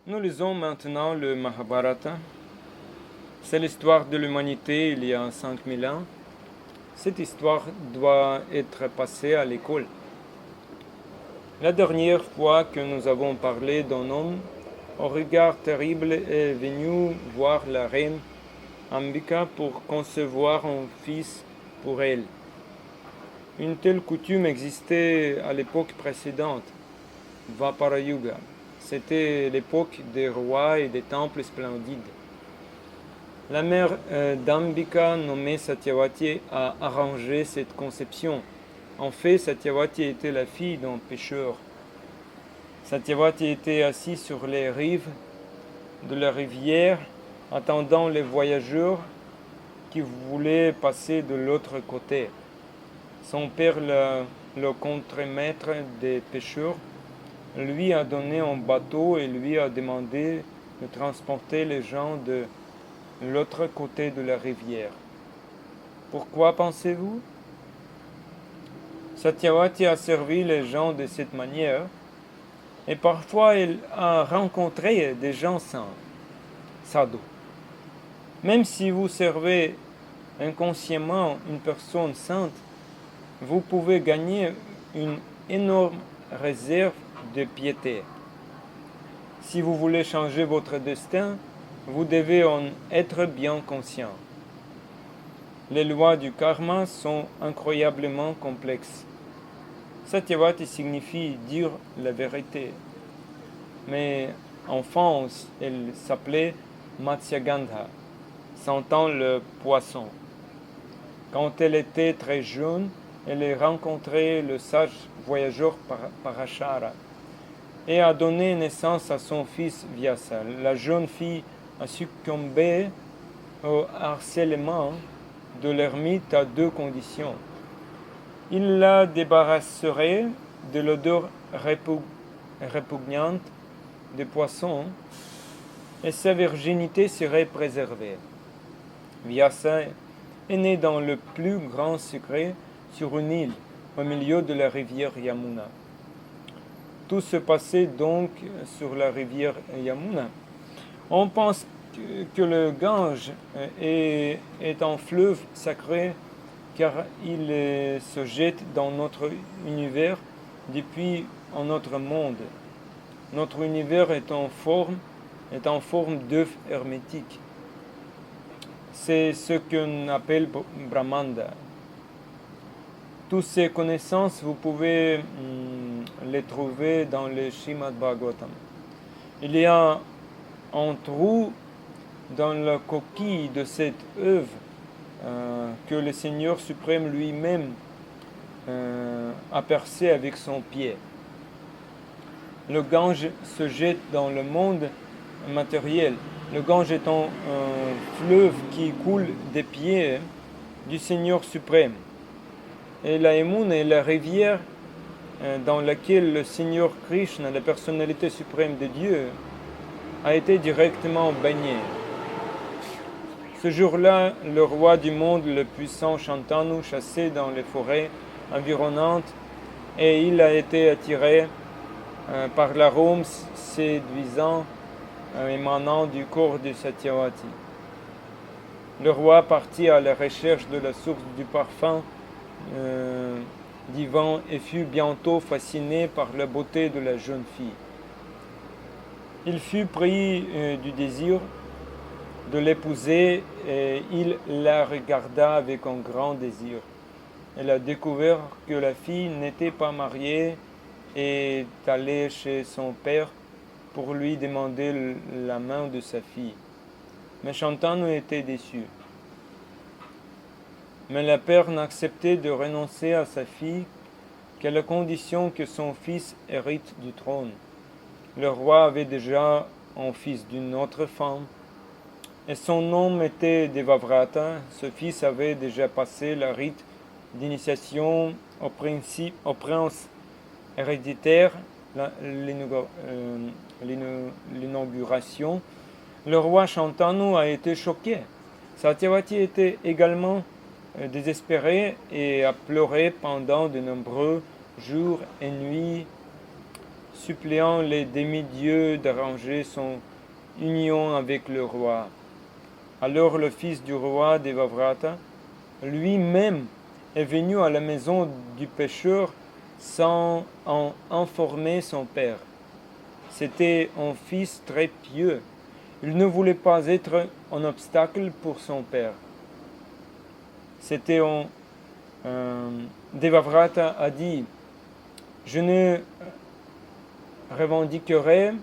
Nous lisons maintenant le Mahabharata. C'est l'histoire de l'humanité il y a 5000 ans. Cette histoire doit être passée à l'école. La dernière fois que nous avons parlé d'un homme au regard terrible est venu voir la reine Ambika pour concevoir un fils pour elle. Une telle coutume existait à l'époque précédente, Dvapara Yuga. C'était l'époque des rois et des temples splendides. La mère d'Ambika, nommée Satyavati, a arrangé cette conception. En fait, Satyavati était la fille d'un pêcheur. Satyavati était assise sur les rives de la rivière, attendant les voyageurs qui voulaient passer de l'autre côté. Son père, le contremaître des pêcheurs, lui a donné un bateau et lui a demandé de transporter les gens de l'autre côté de la rivière. Pourquoi pensez-vous? Satyavati a servi les gens de cette manière et parfois elle a rencontré des gens sadhus. Même si vous servez inconsciemment une personne sainte, vous pouvez gagner une énorme réserve de piété. Si vous voulez changer votre destin, vous devez en être bien conscient. Les lois du karma sont incroyablement complexes. Satyavati signifie dire la vérité. Mais enfance, elle s'appelait Matsyagandha, sentant le poisson. Quand elle était très jeune, elle a rencontré le sage voyageur Parashara et a donné naissance à son fils Vyasa. La jeune fille a succombé au harcèlement de l'ermite à deux conditions. Il la débarrasserait de l'odeur répugnante des poissons et sa virginité serait préservée. Vyasa est né dans le plus grand secret sur une île au milieu de la rivière Yamuna. Tout se passait donc sur la rivière Yamuna. On pense que le Gange est un fleuve sacré car il se jette dans notre univers depuis un autre monde. Notre univers est en forme d'œuf hermétique. C'est ce qu'on appelle Brahmanda. Toutes ces connaissances, vous pouvez les trouver dans le Srimad Bhagavatam. Il y a un trou dans la coquille de cette œuf que le Seigneur suprême lui-même a percé avec son pied. Le Gange se jette dans le monde matériel. Le Gange est un fleuve qui coule des pieds du Seigneur suprême. Et la Yamuna est la rivière dans laquelle le Seigneur Krishna, la personnalité suprême de Dieu, a été directement baigné. Ce jour-là, le roi du monde, le puissant Shantanu, chassait dans les forêts environnantes et il a été attiré par l'arôme séduisant émanant du corps de Satyavati. Le roi partit à la recherche de la source du parfum divin et fut bientôt fasciné par la beauté de la jeune fille. Il fut pris du désir de l'épouser et il la regarda avec un grand désir. Elle a découvert que la fille n'était pas mariée et est allée chez son père pour lui demander la main de sa fille. Mais Shantanu était déçu. Mais le père n'acceptait de renoncer à sa fille qu'à la condition que son fils hérite du trône. Le roi avait déjà un fils d'une autre femme, et son nom était Devavrata. Ce fils avait déjà passé le rite d'initiation au prince héréditaire, l'inauguration. Le roi Shantanu a été choqué. Satyavati était également désespéré et a pleuré pendant de nombreux jours et nuits suppliant les demi-dieux d'arranger son union avec le roi. Alors le fils du roi Devavrata lui-même est venu à la maison du pêcheur sans en informer son père. C'était un fils très pieux. Il ne voulait pas être un obstacle pour son père. C'était un Devavrata a dit: je ne revendiquerai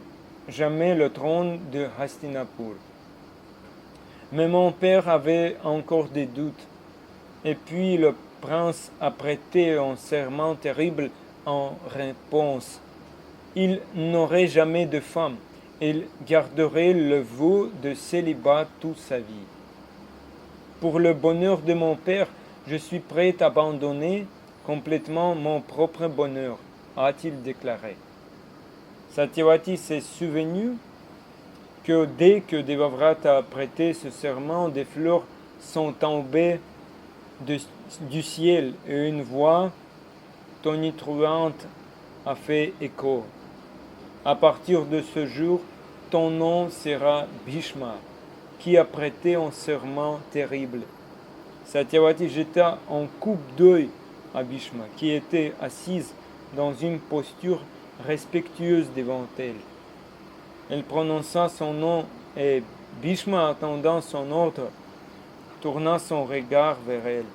jamais le trône de Hastinapur. Mais mon père avait encore des doutes. Et puis le prince a prêté un serment terrible en réponse. Il n'aurait jamais de femme. Il garderait le vœu de célibat toute sa vie. Pour le bonheur de mon père, je suis prêt à abandonner complètement mon propre bonheur, a-t-il déclaré. Satyavati s'est souvenu que dès que Devavrata a prêté ce serment, des fleurs sont tombées du ciel et une voix tonitruante a fait écho. À partir de ce jour, ton nom sera Bhishma, qui a prêté un serment terrible. Satyavati jeta un coup d'œil à Bhishma, qui était assise dans une posture respectueuse devant elle. Elle prononça son nom et Bhishma, attendant son ordre, tourna son regard vers elle.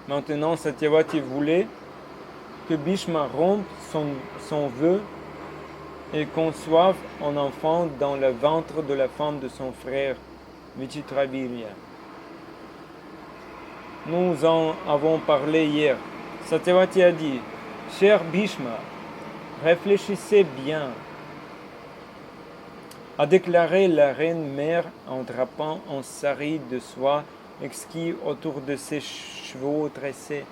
Maintenant, Satyavati voulait que Bhishma rompe son vœu et conçoive un enfant dans le ventre de la femme de son frère, Vichitravirya. Nous en avons parlé hier. Satyavati a dit: cher Bhishma, réfléchissez bien, a déclaré la reine-mère en drapant un sari de soie exquis autour de ses chevaux tressés.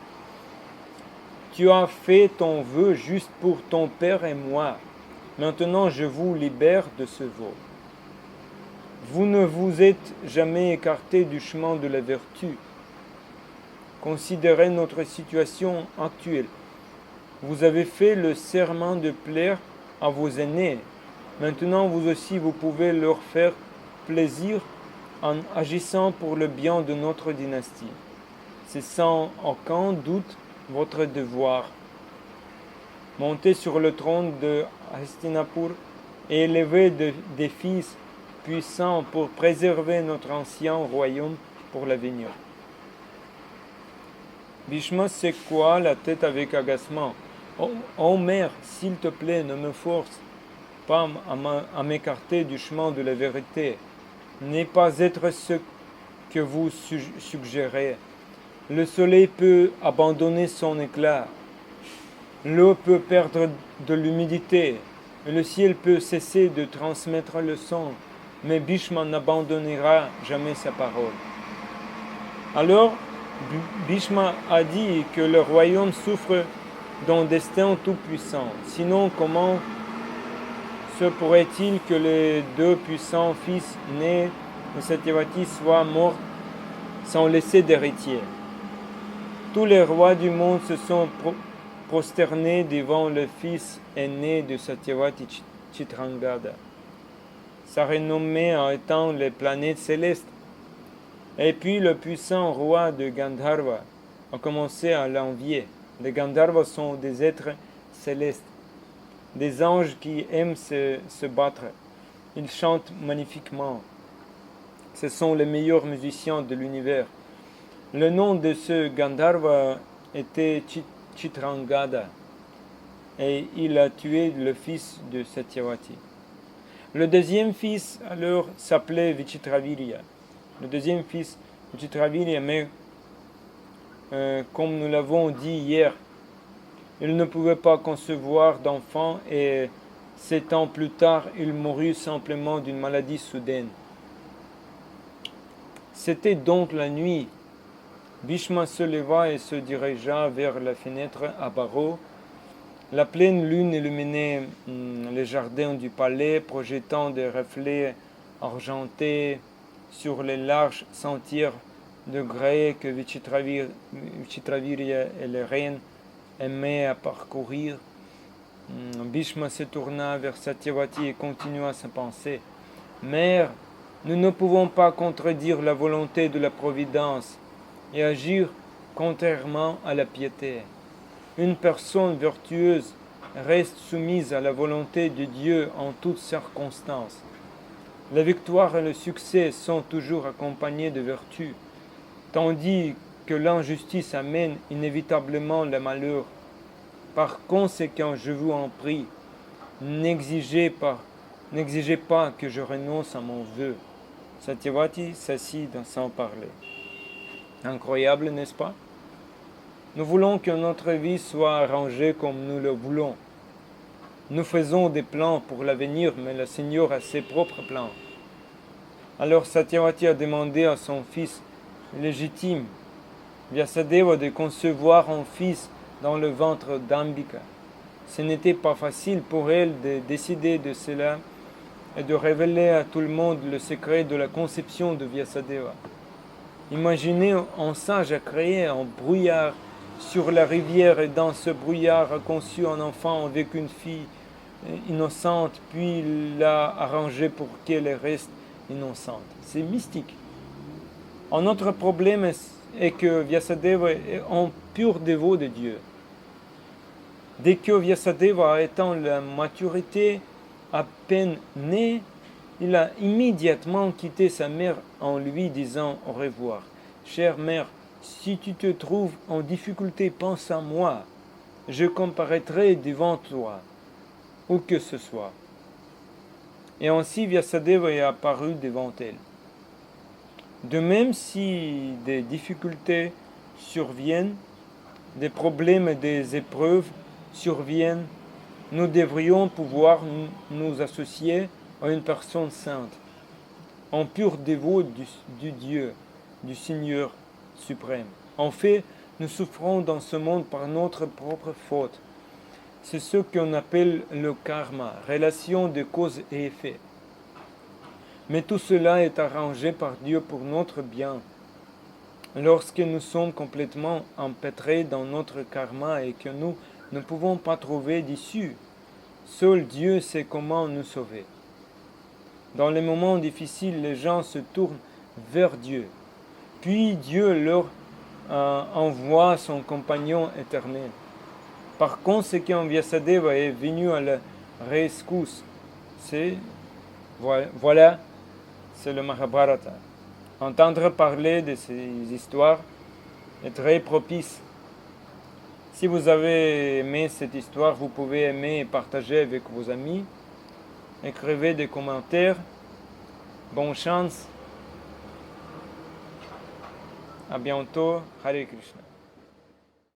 Tu as fait ton vœu juste pour ton père et moi. Maintenant, je vous libère de ce vœu. Vous ne vous êtes jamais écarté du chemin de la vertu. Considérez notre situation actuelle. Vous avez fait le serment de plaire à vos aînés. Maintenant, vous aussi, vous pouvez leur faire plaisir en agissant pour le bien de notre dynastie. C'est sans aucun doute votre devoir. Montez sur le trône de Hastinapur et élevez des fils puissants pour préserver notre ancien royaume pour l'avenir. Bhishma secoua la tête avec agacement. Oh mère, s'il te plaît, ne me force pas à m'écarter du chemin de la vérité. N'est pas être ce que vous suggérez. Le soleil peut abandonner son éclat. L'eau peut perdre de l'humidité. Le ciel peut cesser de transmettre le son. Mais Bhishma n'abandonnera jamais sa parole. Alors, Bhishma a dit que le royaume souffre d'un destin tout-puissant. Sinon, comment se pourrait-il que les deux puissants fils nés de Satyavati soient morts sans laisser d'héritier? Tous les rois du monde se sont prosternés devant le fils aîné de Satyavati, Chitrangada. Sa renommée a éteint les planètes célestes. Et puis le puissant roi de Gandharva a commencé à l'envier. Les Gandharvas sont des êtres célestes, des anges qui aiment se battre. Ils chantent magnifiquement. Ce sont les meilleurs musiciens de l'univers. Le nom de ce Gandharva était Chitrangada et il a tué le fils de Satyavati. Le deuxième fils alors s'appelait Vichitravirya. Le deuxième fils, Vichitravirya, mais comme nous l'avons dit hier, il ne pouvait pas concevoir d'enfant et 7 ans plus tard, il mourut simplement d'une maladie soudaine. C'était donc la nuit. Bhishma se leva et se dirigea vers la fenêtre à barreaux. La pleine lune illuminait les jardins du palais, projetant des reflets argentés sur les larges sentiers de grès que Vichitravirya et les reines aimaient à parcourir. Bhishma se tourna vers Satyavati et continua sa pensée. Mère, nous ne pouvons pas contredire la volonté de la Providence et agir contrairement à la piété. Une personne vertueuse reste soumise à la volonté de Dieu en toutes circonstances. La victoire et le succès sont toujours accompagnés de vertu, tandis que l'injustice amène inévitablement le malheur. Par conséquent, je vous en prie, n'exigez pas que je renonce à mon vœu. Satyavati s'assit sans parler. Incroyable, n'est-ce pas? Nous voulons que notre vie soit arrangée comme nous le voulons. Nous faisons des plans pour l'avenir, mais le Seigneur a ses propres plans. Alors Satyavati a demandé à son fils légitime, Vyasadeva, de concevoir un fils dans le ventre d'Ambika. Ce n'était pas facile pour elle de décider de cela et de révéler à tout le monde le secret de la conception de Vyasadeva. Imaginez un sage a créé un brouillard sur la rivière et dans ce brouillard a conçu un enfant avec une fille innocente, puis l'a arrangé pour qu'elle reste innocente. C'est mystique. Un autre problème est que Vyasadeva est un pur dévot de Dieu. Dès que Vyasadeva atteint la maturité, à peine né, il a immédiatement quitté sa mère en lui disant au revoir. Chère mère, si tu te trouves en difficulté, pense à moi. Je comparaîtrai devant toi, où que ce soit. Et ainsi Vyasadeva est apparu devant elle. De même, si des difficultés surviennent, des problèmes et des épreuves surviennent, nous devrions pouvoir nous associer à une personne sainte, un pur dévot du Dieu, du Seigneur suprême. En fait, nous souffrons dans ce monde par notre propre faute. C'est ce qu'on appelle le karma, relation de cause et effet. Mais tout cela est arrangé par Dieu pour notre bien. Lorsque nous sommes complètement empêtrés dans notre karma et que nous ne pouvons pas trouver d'issue, seul Dieu sait comment nous sauver. Dans les moments difficiles, les gens se tournent vers Dieu. Puis Dieu leur envoie son compagnon éternel. Par conséquent, Vyasadeva est venu à la rescousse. Voilà, c'est le Mahabharata. Entendre parler de ces histoires est très propice. Si vous avez aimé cette histoire, vous pouvez aimer et partager avec vos amis. Écrivez des commentaires. Bonne chance. À bientôt. Hare Krishna.